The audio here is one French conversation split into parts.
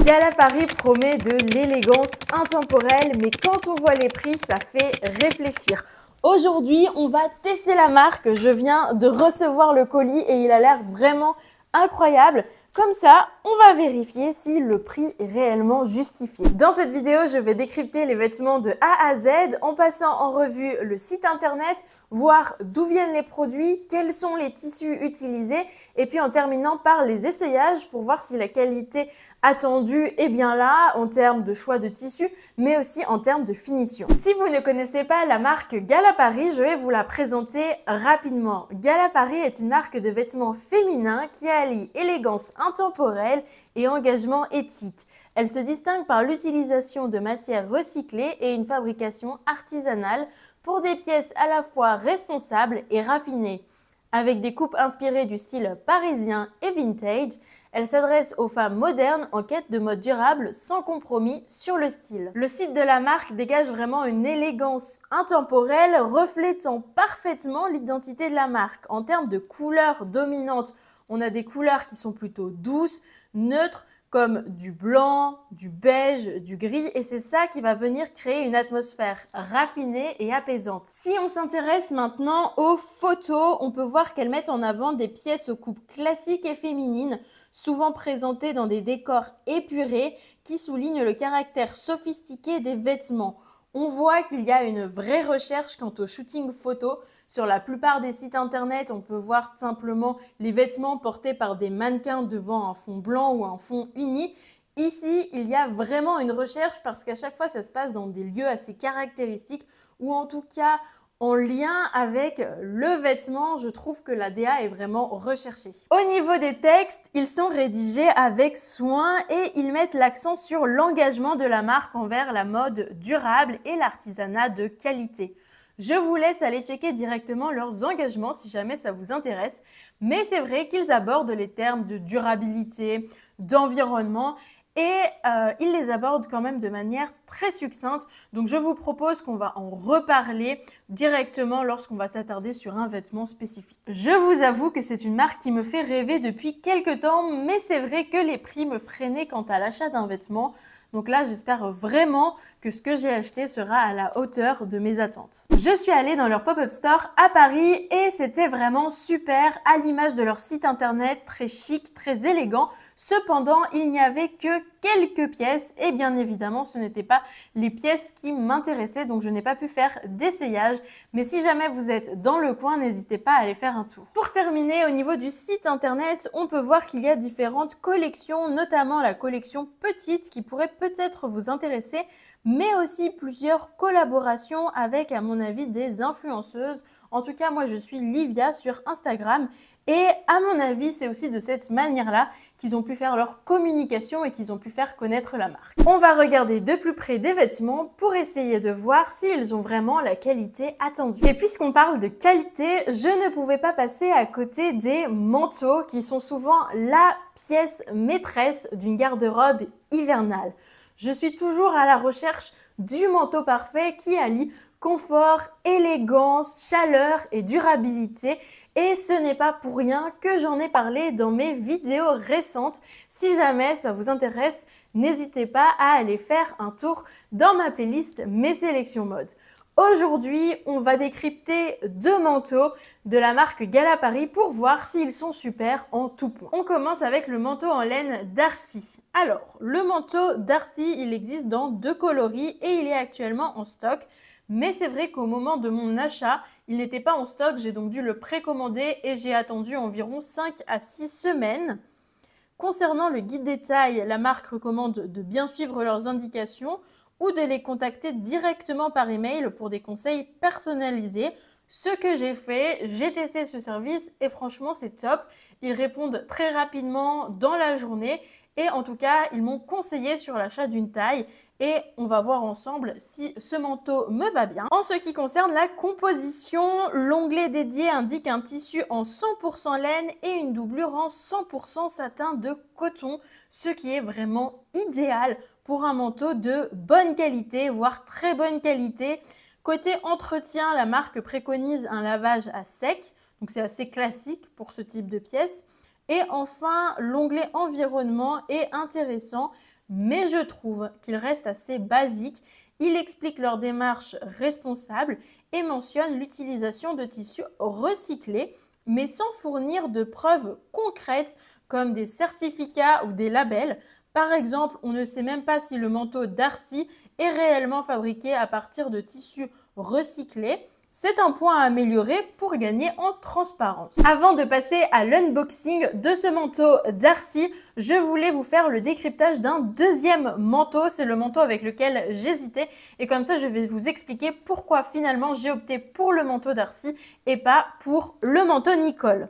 Gala Paris promet de l'élégance intemporelle, mais quand on voit les prix, ça fait réfléchir. Aujourd'hui, on va tester la marque. Je viens de recevoir le colis et il a l'air vraiment incroyable. Comme ça, on va vérifier si le prix est réellement justifié. Dans cette vidéo, je vais décrypter les vêtements de A à Z en passant en revue le site internet, voir d'où viennent les produits, quels sont les tissus utilisés et puis en terminant par les essayages pour voir si la qualité attendue est bien là en termes de choix de tissus mais aussi en termes de finition. Si vous ne connaissez pas la marque Gala Paris, je vais vous la présenter rapidement. Gala Paris est une marque de vêtements féminins qui allie élégance intemporelle et engagement éthique. Elle se distingue par l'utilisation de matières recyclées et une fabrication artisanale pour des pièces à la fois responsables et raffinées. Avec des coupes inspirées du style parisien et vintage, elle s'adresse aux femmes modernes en quête de mode durable sans compromis sur le style. Le site de la marque dégage vraiment une élégance intemporelle reflétant parfaitement l'identité de la marque. En termes de couleurs dominantes, on a des couleurs qui sont plutôt douces, neutres, comme du blanc, du beige, du gris et c'est ça qui va venir créer une atmosphère raffinée et apaisante. Si on s'intéresse maintenant aux photos, on peut voir qu'elles mettent en avant des pièces aux coupes classiques et féminines, souvent présentées dans des décors épurés qui soulignent le caractère sophistiqué des vêtements. On voit qu'il y a une vraie recherche quant au shooting photo. Sur la plupart des sites internet, on peut voir simplement les vêtements portés par des mannequins devant un fond blanc ou un fond uni. Ici, il y a vraiment une recherche parce qu'à chaque fois, ça se passe dans des lieux assez caractéristiques ou en tout cas en lien avec le vêtement. Je trouve que la DA est vraiment recherchée. Au niveau des textes, ils sont rédigés avec soin et ils mettent l'accent sur l'engagement de la marque envers la mode durable et l'artisanat de qualité. Je vous laisse aller checker directement leurs engagements si jamais ça vous intéresse, mais c'est vrai qu'ils abordent les termes de durabilité, d'environnement et ils les abordent quand même de manière très succincte. Donc je vous propose qu'on va en reparler directement lorsqu'on va s'attarder sur un vêtement spécifique. Je vous avoue que c'est une marque qui me fait rêver depuis quelques temps, mais c'est vrai que les prix me freinaient quant à l'achat d'un vêtement. Donc là, j'espère vraiment que ce que j'ai acheté sera à la hauteur de mes attentes. Je suis allée dans leur pop-up store à Paris et c'était vraiment super à l'image de leur site internet, très chic, très élégant. Cependant, il n'y avait que quelques pièces et bien évidemment, ce n'étaient pas les pièces qui m'intéressaient, donc je n'ai pas pu faire d'essayage. Mais si jamais vous êtes dans le coin, n'hésitez pas à aller faire un tour. Pour terminer, au niveau du site internet, on peut voir qu'il y a différentes collections, notamment la collection petite qui pourrait peut-être vous intéresser, mais aussi plusieurs collaborations avec, à mon avis, des influenceuses. En tout cas, moi, je suis Livia sur Instagram et à mon avis, c'est aussi de cette manière-là qu'ils ont pu faire leur communication et qu'ils ont pu faire connaître la marque. On va regarder de plus près des vêtements pour essayer de voir s'ils ont vraiment la qualité attendue. Et puisqu'on parle de qualité, je ne pouvais pas passer à côté des manteaux qui sont souvent la pièce maîtresse d'une garde-robe hivernale. Je suis toujours à la recherche du manteau parfait qui allie confort, élégance, chaleur et durabilité. Et ce n'est pas pour rien que j'en ai parlé dans mes vidéos récentes. Si jamais ça vous intéresse, n'hésitez pas à aller faire un tour dans ma playlist Mes sélections mode. Aujourd'hui, on va décrypter deux manteaux de la marque Gala Paris pour voir s'ils sont super en tout point. On commence avec le manteau en laine Darcy. Alors, le manteau Darcy, il existe dans deux coloris et il est actuellement en stock. Mais c'est vrai qu'au moment de mon achat, il n'était pas en stock. J'ai donc dû le précommander et j'ai attendu environ 5 à 6 semaines. Concernant le guide des tailles, la marque recommande de bien suivre leurs indications ou de les contacter directement par email pour des conseils personnalisés. Ce que j'ai fait, j'ai testé ce service et franchement c'est top. Ils répondent très rapidement dans la journée et en tout cas ils m'ont conseillé sur l'achat d'une taille et on va voir ensemble si ce manteau me va bien. En ce qui concerne la composition, l'onglet dédié indique un tissu en 100% laine et une doublure en 100% satin de coton, ce qui est vraiment idéal pour un manteau de bonne qualité, voire très bonne qualité. Côté entretien, la marque préconise un lavage à sec, donc c'est assez classique pour ce type de pièce. Et enfin, l'onglet environnement est intéressant. mais je trouve qu'il reste assez basique. Il explique leur démarche responsable et mentionne l'utilisation de tissus recyclés, mais sans fournir de preuves concrètes comme des certificats ou des labels. Par exemple, on ne sait même pas si le manteau Darcy est réellement fabriqué à partir de tissus recyclés. C'est un point à améliorer pour gagner en transparence. Avant de passer à l'unboxing de ce manteau Darcy, je voulais vous faire le décryptage d'un deuxième manteau. C'est le manteau avec lequel j'hésitais. Et comme ça, je vais vous expliquer pourquoi finalement j'ai opté pour le manteau Darcy et pas pour le manteau Nicole.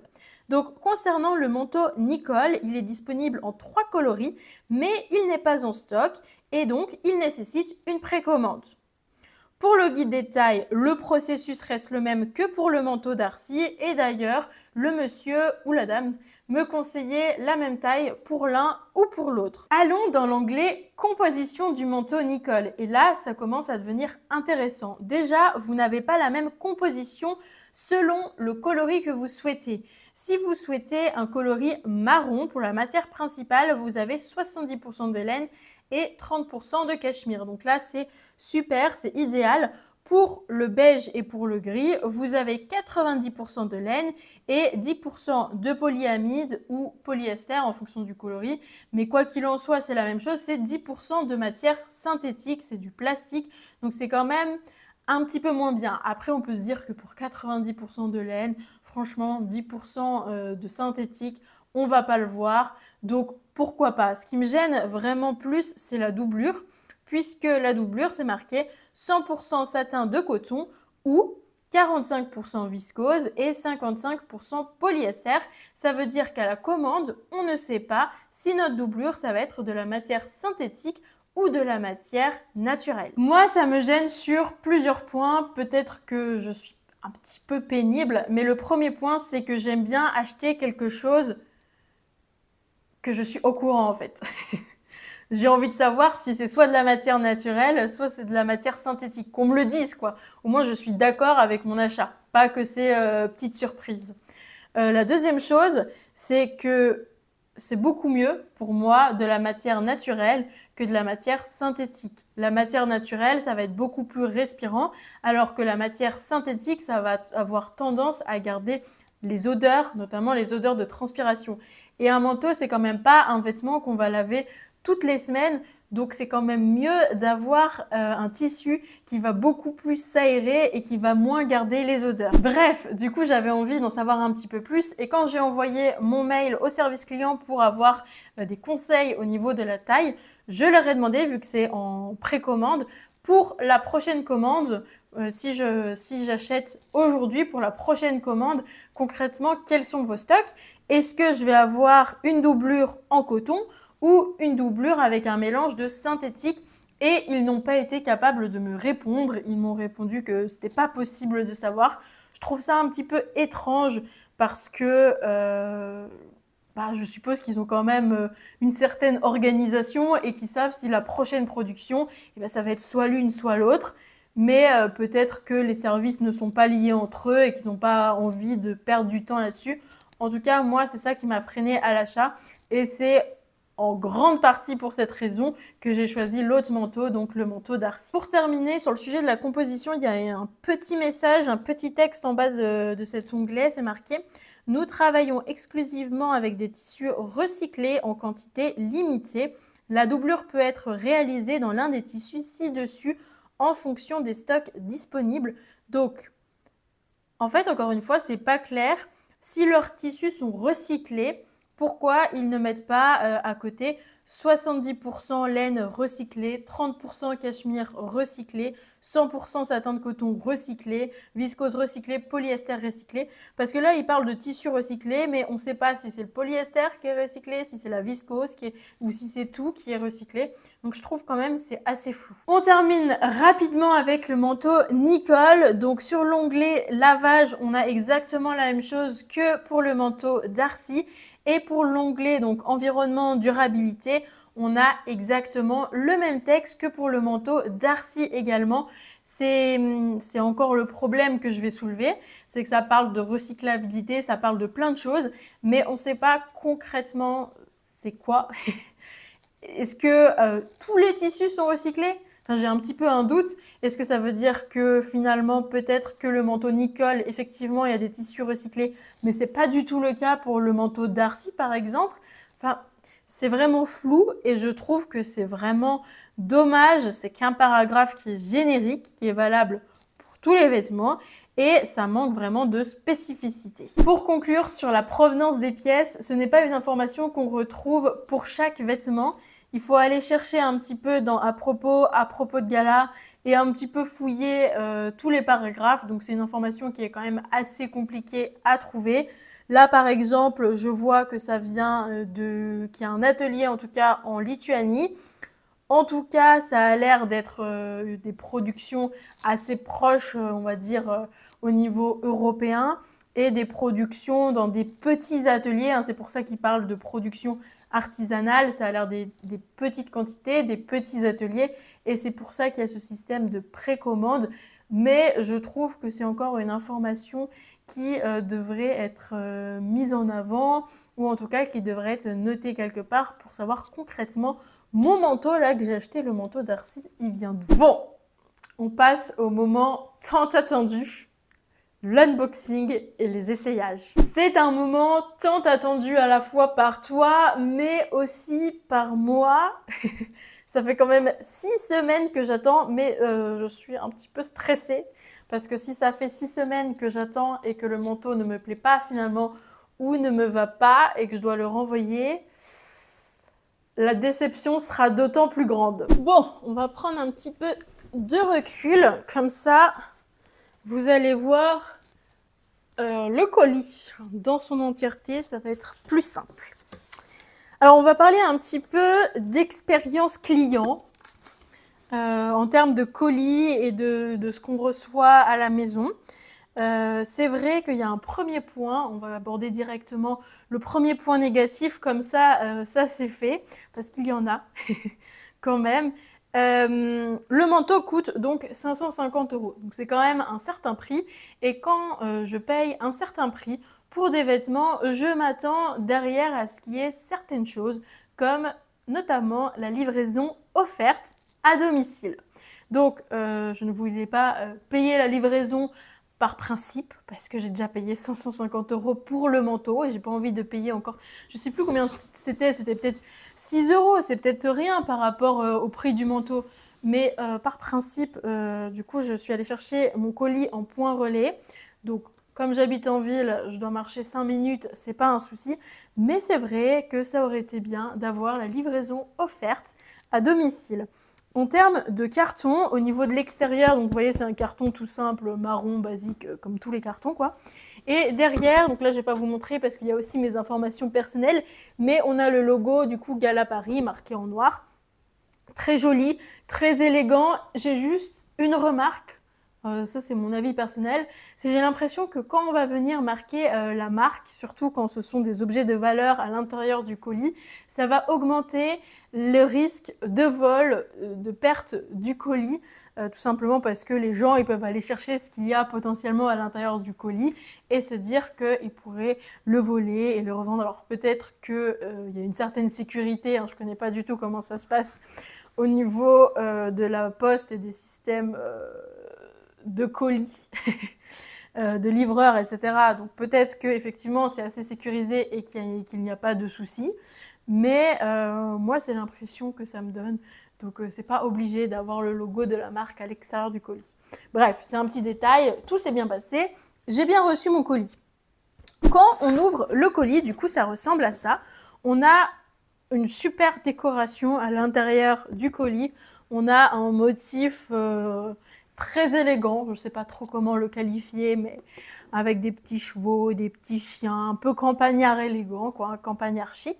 Donc, concernant le manteau Nicole, il est disponible en 3 coloris, mais il n'est pas en stock et donc il nécessite une précommande. Pour le guide des tailles, le processus reste le même que pour le manteau Darcy et d'ailleurs, le monsieur ou la dame me conseillait la même taille pour l'un ou pour l'autre. Allons dans l'onglet composition du manteau Nicole et là, ça commence à devenir intéressant. Déjà, vous n'avez pas la même composition selon le coloris que vous souhaitez. Si vous souhaitez un coloris marron pour la matière principale, vous avez 70% de laine et 30% de cachemire. Donc là, c'est super, c'est idéal. Pour le beige et pour le gris, vous avez 90% de laine et 10% de polyamide ou polyester en fonction du coloris. Mais quoi qu'il en soit, c'est la même chose, c'est 10% de matière synthétique, c'est du plastique. Donc c'est quand même un petit peu moins bien. Après, on peut se dire que pour 90% de laine, franchement, 10% de synthétique, on va pas le voir. Donc, pourquoi pas? Ce qui me gêne vraiment plus, c'est la doublure, puisque la doublure, c'est marqué 100% satin de coton ou 45% viscose et 55% polyester. Ça veut dire qu'à la commande, on ne sait pas si notre doublure, ça va être de la matière synthétique ou de la matière naturelle. Moi, ça me gêne sur plusieurs points. Peut-être que je suis un petit peu pénible, mais le premier point, c'est que j'aime bien acheter quelque chose que je suis au courant en fait. J'ai envie de savoir si c'est soit de la matière naturelle, soit c'est de la matière synthétique. Qu'on me le dise quoi. Au moins, je suis d'accord avec mon achat. Pas que c'est petite surprise. La deuxième chose, c'est que c'est beaucoup mieux pour moi de la matière naturelle que de la matière synthétique. La matière naturelle, ça va être beaucoup plus respirant, alors que la matière synthétique, ça va avoir tendance à garder les odeurs, notamment les odeurs de transpiration. Et un manteau, c'est quand même pas un vêtement qu'on va laver toutes les semaines, donc c'est quand même mieux d'avoir un tissu qui va beaucoup plus s'aérer et qui va moins garder les odeurs. Bref, du coup j'avais envie d'en savoir un petit peu plus et quand j'ai envoyé mon mail au service client pour avoir des conseils au niveau de la taille, je leur ai demandé, vu que c'est en précommande, pour la prochaine commande, si j'achète aujourd'hui pour la prochaine commande, concrètement, quels sont vos stocks? Est-ce que je vais avoir une doublure en coton ou une doublure avec un mélange de synthétique? Et ils n'ont pas été capables de me répondre. Ils m'ont répondu que ce n'était pas possible de savoir. Je trouve ça un petit peu étrange parce que je suppose qu'ils ont quand même une certaine organisation et qu'ils savent si la prochaine production, ça va être soit l'une, soit l'autre. Mais peut-être que les services ne sont pas liés entre eux et qu'ils n'ont pas envie de perdre du temps là-dessus. En tout cas, moi, c'est ça qui m'a freinée à l'achat. Et c'est en grande partie pour cette raison que j'ai choisi l'autre manteau, donc le manteau Darcy. Pour terminer, sur le sujet de la composition, il y a un petit message, un petit texte en bas de cet onglet, c'est marqué « Nous travaillons exclusivement avec des tissus recyclés en quantité limitée. La doublure peut être réalisée dans l'un des tissus ci-dessus en fonction des stocks disponibles. » Donc, en fait, encore une fois, c'est pas clair. Si leurs tissus sont recyclés, pourquoi ils ne mettent pas à côté 70% laine recyclée, 30% cachemire recyclé, 100% satin de coton recyclé, viscose recyclée, polyester recyclé. Parce que là, ils parlent de tissu recyclé, mais on ne sait pas si c'est le polyester qui est recyclé, si c'est la viscose ou si c'est tout qui est recyclé. Donc je trouve quand même c'est assez flou. On termine rapidement avec le manteau Nicole. Donc sur l'onglet lavage, on a exactement la même chose que pour le manteau Darcy. Et pour l'onglet donc environnement durabilité, on a exactement le même texte que pour le manteau Darcy également. C'est encore le problème que je vais soulever, c'est que ça parle de recyclabilité, ça parle de plein de choses, mais on ne sait pas concrètement c'est quoi. est-ce que tous les tissus sont recyclés? Enfin, j'ai un petit peu un doute. Est-ce que ça veut dire que finalement, peut-être que le manteau Nicole, effectivement, il y a des tissus recyclés, mais c'est pas du tout le cas pour le manteau Darcy, par exemple. Enfin, c'est vraiment flou et je trouve que c'est vraiment dommage. C'est qu'un paragraphe qui est générique, qui est valable pour tous les vêtements et ça manque vraiment de spécificité. Pour conclure sur la provenance des pièces, ce n'est pas une information qu'on retrouve pour chaque vêtement. Il faut aller chercher un petit peu dans à propos de gala et un petit peu fouiller tous les paragraphes. Donc c'est une information qui est quand même assez compliquée à trouver. Là par exemple, je vois que ça vient qu'il y a un atelier en tout cas en Lituanie. En tout cas, ça a l'air d'être des productions assez proches, on va dire, au niveau européen et des productions dans des petits ateliers. Hein, c'est pour ça qu'ils parlent de production artisanale. Ça a l'air des petites quantités, des petits ateliers et c'est pour ça qu'il y a ce système de précommande. Mais je trouve que c'est encore une information qui devrait être mise en avant ou en tout cas qui devrait être notée quelque part pour savoir concrètement mon manteau là que j'ai acheté, le manteau Darcy, il vient d'où? Bon, on passe au moment tant attendu, l'unboxing et les essayages. C'est un moment tant attendu à la fois par toi mais aussi par moi. Ça fait quand même 6 semaines que j'attends mais je suis un petit peu stressée. Parce que si ça fait 6 semaines que j'attends et que le manteau ne me plaît pas finalement ou ne me va pas et que je dois le renvoyer, la déception sera d'autant plus grande. Bon, on va prendre un petit peu de recul. Comme ça, vous allez voir le colis dans son entièreté. Ça va être plus simple. Alors, on va parler un petit peu d'expérience client. En termes de colis et de ce qu'on reçoit à la maison. C'est vrai qu'il y a un premier point, on va aborder directement le premier point négatif, comme ça, ça c'est fait, parce qu'il y en a quand même. Le manteau coûte donc 550 €, donc c'est quand même un certain prix, et quand je paye un certain prix pour des vêtements, je m'attends derrière à ce qu'il y ait certaines choses, comme notamment la livraison offerte à domicile. Donc, je ne voulais pas payer la livraison par principe, parce que j'ai déjà payé 550 € pour le manteau et j'ai pas envie de payer encore, je sais plus combien c'était peut-être 6 €, c'est peut-être rien par rapport au prix du manteau, mais par principe, du coup, je suis allée chercher mon colis en point relais. Donc, comme j'habite en ville, je dois marcher 5 minutes, c'est pas un souci, mais c'est vrai que ça aurait été bien d'avoir la livraison offerte à domicile. En termes de carton, au niveau de l'extérieur, donc vous voyez c'est un carton tout simple, marron, basique, comme tous les cartons quoi. Et derrière, donc là je vais pas vous montrer parce qu'il y a aussi mes informations personnelles, mais on a le logo du coup Gala Paris marqué en noir. Très joli, très élégant. J'ai juste une remarque, ça c'est mon avis personnel, c'est j'ai l'impression que quand on va venir marquer la marque, surtout quand ce sont des objets de valeur à l'intérieur du colis, ça va augmenter le risque de vol, de perte du colis, tout simplement parce que les gens ils peuvent aller chercher ce qu'il y a potentiellement à l'intérieur du colis et se dire qu'ils pourraient le voler et le revendre. Alors peut-être qu'il y a une certaine sécurité, hein, je ne connais pas du tout comment ça se passe au niveau de la poste et des systèmes de colis, de livreurs, etc. Donc peut-être qu'effectivement c'est assez sécurisé et qu'il n'y a pas de souci. Mais moi, c'est l'impression que ça me donne. Donc, c'est pas obligé d'avoir le logo de la marque à l'extérieur du colis. Bref, c'est un petit détail. Tout s'est bien passé. J'ai bien reçu mon colis. Quand on ouvre le colis, du coup, ça ressemble à ça. On a une super décoration à l'intérieur du colis. On a un motif très élégant. Je ne sais pas trop comment le qualifier, mais avec des petits chevaux, des petits chiens, un peu campagnard élégant, quoi, un campagnard chic.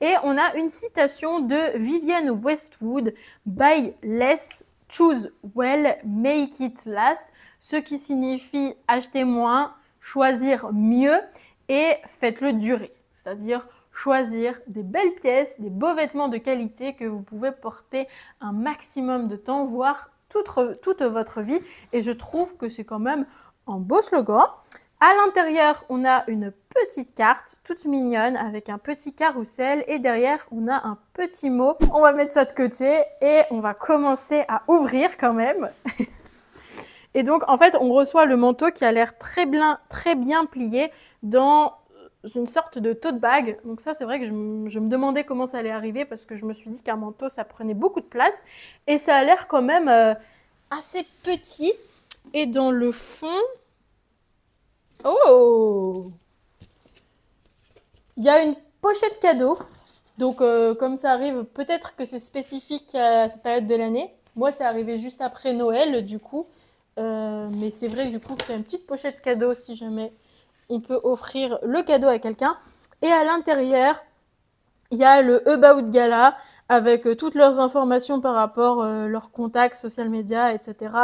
Et on a une citation de Vivienne Westwood, Buy less, choose well, make it last, ce qui signifie acheter moins, choisir mieux et faites-le durer. C'est-à-dire choisir des belles pièces, des beaux vêtements de qualité que vous pouvez porter un maximum de temps, voire toute votre vie. Et je trouve que c'est quand même un beau slogan. À l'intérieur, on a une petite carte toute mignonne avec un petit carrousel et derrière, on a un petit mot. On va mettre ça de côté et on va commencer à ouvrir quand même. Et donc, en fait, on reçoit le manteau qui a l'air très bien plié dans une sorte de tote bag. Donc ça, c'est vrai que je me demandais comment ça allait arriver parce que je me suis dit qu'un manteau, ça prenait beaucoup de place. Et ça a l'air quand même assez petit. Et dans le fond... Oh! Il y a une pochette cadeau. Donc, comme ça arrive, peut-être que c'est spécifique à cette période de l'année. Moi, c'est arrivé juste après Noël, du coup. Mais c'est vrai que du coup, il y a une petite pochette cadeau si jamais on peut offrir le cadeau à quelqu'un. Et à l'intérieur, il y a le About Gala avec toutes leurs informations par rapport à leurs contacts, social media, etc.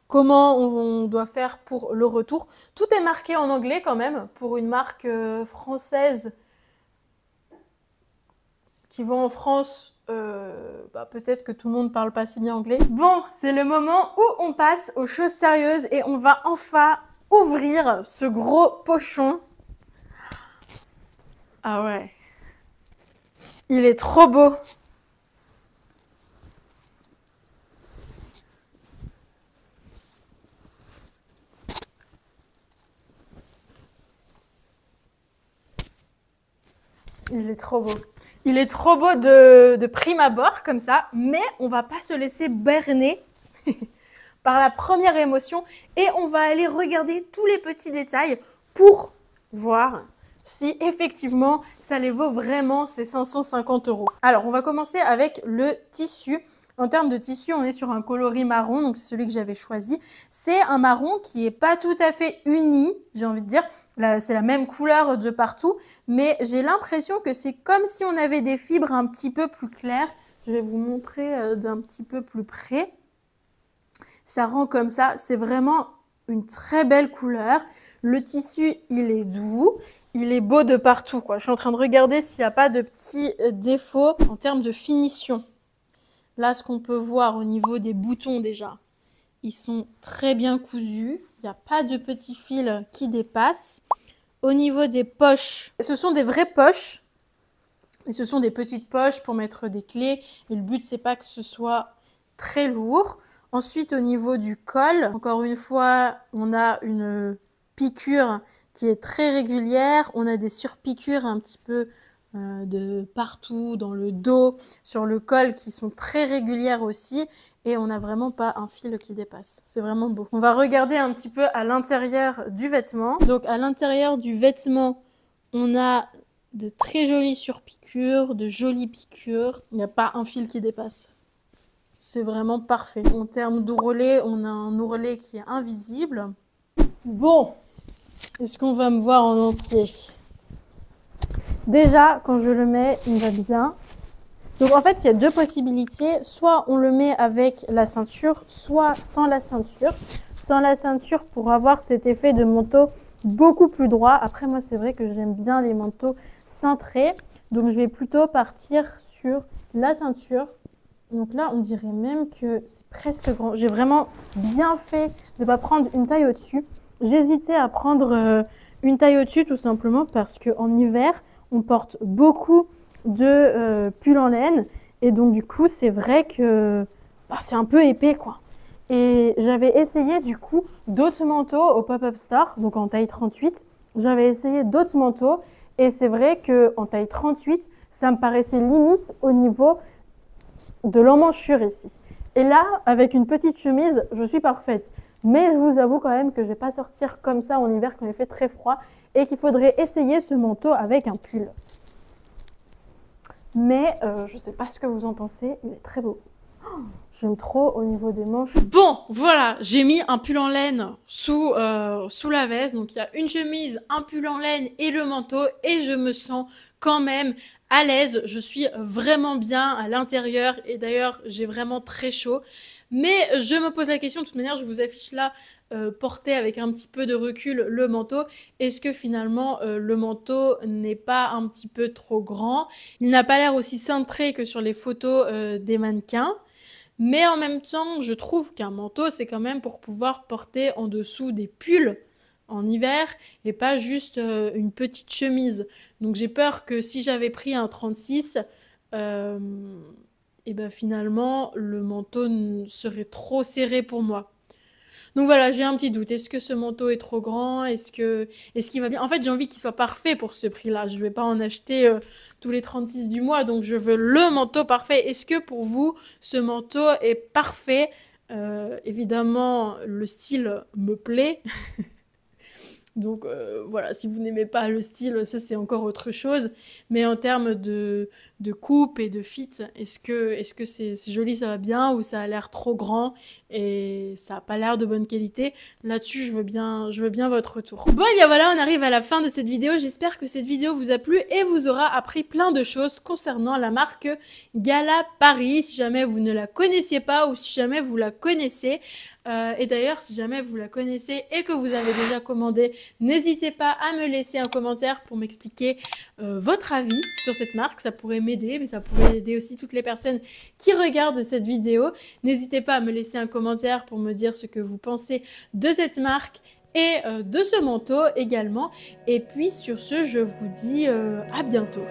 Comment on doit faire pour le retour. Tout est marqué en anglais quand même pour une marque française qui vont en France, peut-être que tout le monde ne parle pas si bien anglais. Bon, c'est le moment où on passe aux choses sérieuses et on va enfin ouvrir ce gros pochon. Ah ouais. Il est trop beau. Il est trop beau. Il est trop beau de prime abord, comme ça, mais on va pas se laisser berner par la première émotion et on va aller regarder tous les petits détails pour voir si effectivement ça les vaut vraiment ces 550 €. Alors, on va commencer avec le tissu. En termes de tissu, on est sur un coloris marron, donc c'est celui que j'avais choisi. C'est un marron qui n'est pas tout à fait uni, j'ai envie de dire. Là, c'est la même couleur de partout, mais j'ai l'impression que c'est comme si on avait des fibres un petit peu plus claires. Je vais vous montrer d'un petit peu plus près. Ça rend comme ça, c'est vraiment une très belle couleur. Le tissu, il est doux. Il est beau de partout, quoi. Je suis en train de regarder s'il n'y a pas de petits défauts en termes de finition. Là, ce qu'on peut voir au niveau des boutons déjà, ils sont très bien cousus. Il n'y a pas de petits fils qui dépassent. Au niveau des poches, ce sont des vraies poches. Et ce sont des petites poches pour mettre des clés. Et le but, c'est pas que ce soit très lourd. Ensuite, au niveau du col, encore une fois, on a une piqûre qui est très régulière. On a des surpiqûres un petit peu de partout, dans le dos, sur le col, qui sont très régulières aussi. Et on n'a vraiment pas un fil qui dépasse. C'est vraiment beau. On va regarder un petit peu à l'intérieur du vêtement. Donc, à l'intérieur du vêtement, on a de très jolies surpiqûres, de jolies piqûres. Il n'y a pas un fil qui dépasse. C'est vraiment parfait. En termes d'ourlet, on a un ourlet qui est invisible. Bon, est-ce qu'on va me voir en entier? Déjà, quand je le mets, il va bien. Donc en fait, il y a deux possibilités. Soit on le met avec la ceinture, soit sans la ceinture. Sans la ceinture pour avoir cet effet de manteau beaucoup plus droit. Après, moi, c'est vrai que j'aime bien les manteaux cintrés. Donc je vais plutôt partir sur la ceinture. Donc là, on dirait même que c'est presque grand. J'ai vraiment bien fait de ne pas prendre une taille au-dessus. J'hésitais à prendre une taille au-dessus tout simplement parce qu'en hiver, on porte beaucoup de pulls en laine. Et donc du coup, c'est vrai que c'est un peu épais, quoi. Et j'avais essayé du coup d'autres manteaux au Pop-Up Store, donc en taille 38. J'avais essayé d'autres manteaux et c'est vrai qu'en taille 38, ça me paraissait limite au niveau de l'emmanchure ici. Et là, avec une petite chemise, je suis parfaite. Mais je vous avoue quand même que je ne vais pas sortir comme ça en hiver quand il fait très froid et qu'il faudrait essayer ce manteau avec un pull. Mais je ne sais pas ce que vous en pensez, il est très beau. Oh, j'aime trop au niveau des manches. Bon, voilà, j'ai mis un pull en laine sous la veste. Donc il y a une chemise, un pull en laine et le manteau. Et je me sens quand même à l'aise. Je suis vraiment bien à l'intérieur. Et d'ailleurs, j'ai vraiment très chaud. Mais je me pose la question, de toute manière, je vous affiche là, porté avec un petit peu de recul, le manteau. Est-ce que finalement, le manteau n'est pas un petit peu trop grand? Il n'a pas l'air aussi cintré que sur les photos des mannequins. Mais en même temps, je trouve qu'un manteau, c'est quand même pour pouvoir porter en dessous des pulls. en hiver et pas juste une petite chemise. Donc j'ai peur que si j'avais pris un 36, et ben finalement le manteau serait trop serré pour moi. Donc voilà, j'ai un petit doute. Est-ce que ce manteau est trop grand? Est-ce qu'il va bien? En fait, j'ai envie qu'il soit parfait pour ce prix-là. Je ne vais pas en acheter tous les 36 du mois, donc je veux le manteau parfait. Est-ce que pour vous, ce manteau est parfait? Évidemment, le style me plaît. Donc voilà, si vous n'aimez pas le style, ça c'est encore autre chose. Mais en termes de coupe et de fit, est-ce que c'est joli, ça va bien, ou ça a l'air trop grand et ça n'a pas l'air de bonne qualité? Là-dessus, je veux bien votre retour. Bon, et bien voilà, on arrive à la fin de cette vidéo. J'espère que cette vidéo vous a plu et vous aura appris plein de choses concernant la marque Gala Paris. Si jamais vous ne la connaissiez pas ou si jamais vous la connaissez, et d'ailleurs, si jamais vous la connaissez et que vous avez déjà commandé, n'hésitez pas à me laisser un commentaire pour m'expliquer votre avis sur cette marque. Ça pourrait m'aider, mais ça pourrait aider aussi toutes les personnes qui regardent cette vidéo. N'hésitez pas à me laisser un commentaire pour me dire ce que vous pensez de cette marque et de ce manteau également. Et puis sur ce, je vous dis à bientôt.